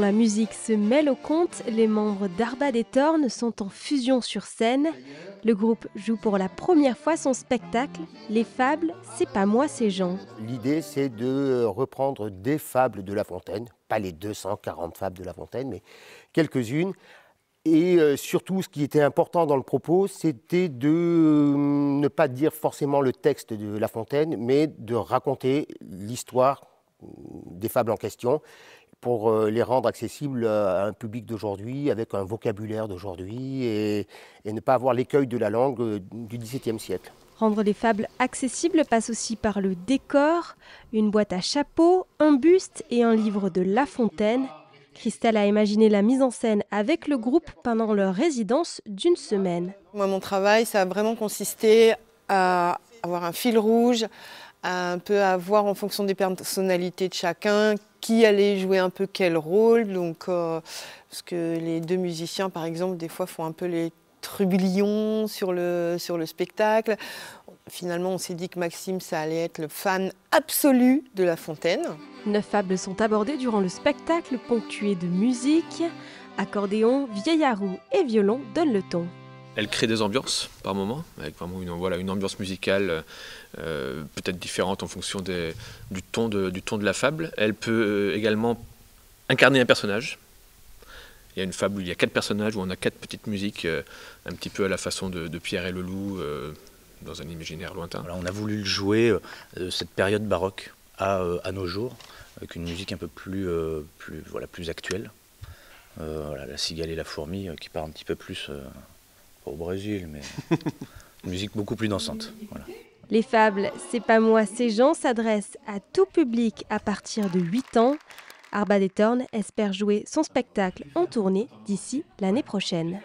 la musique se mêle au conte, les membres d'Arba des Tornes sont en fusion sur scène. Le groupe joue pour la première fois son spectacle « Les fables, c'est pas moi, c'est Jean ». L'idée, c'est de reprendre des fables de La Fontaine, pas les 240 fables de La Fontaine, mais quelques-unes. Et surtout, ce qui était important dans le propos, c'était de ne pas dire forcément le texte de La Fontaine, mais de raconter l'histoire des fables en question pour les rendre accessibles à un public d'aujourd'hui, avec un vocabulaire d'aujourd'hui, et ne pas avoir l'écueil de la langue du XVIIe siècle. Rendre les fables accessibles passe aussi par le décor, une boîte à chapeau, un buste et un livre de La Fontaine. Christelle a imaginé la mise en scène avec le groupe pendant leur résidence d'une semaine. Moi, mon travail, ça a vraiment consisté à avoir un fil rouge, à un peu à voir en fonction des personnalités de chacun, qui allait jouer un peu quel rôle. Donc, parce que les deux musiciens, par exemple, des fois font un peu les trublions sur le spectacle. Finalement, on s'est dit que Maxime, ça allait être le fan absolu de La Fontaine. 9 fables sont abordées durant le spectacle, ponctué de musique. Accordéon, vieille à roue et violon donnent le ton. Elle crée des ambiances par moments, avec vraiment une ambiance musicale peut-être différente en fonction du ton de la fable. Elle peut également incarner un personnage. Il y a une fable où il y a 4 personnages, où on a 4 petites musiques, un petit peu à la façon de Pierre et le Loup, dans un imaginaire lointain. Voilà, on a voulu jouer cette période baroque à nos jours, avec une musique un peu plus actuelle. Voilà, la cigale et la fourmi qui part un petit peu plus au Brésil, mais une musique beaucoup plus dansante. Voilà. Les fables, c'est pas moi, c'est Jean s'adressent à tout public à partir de 8 ans. Arba des Tornes espère jouer son spectacle en tournée d'ici l'année prochaine.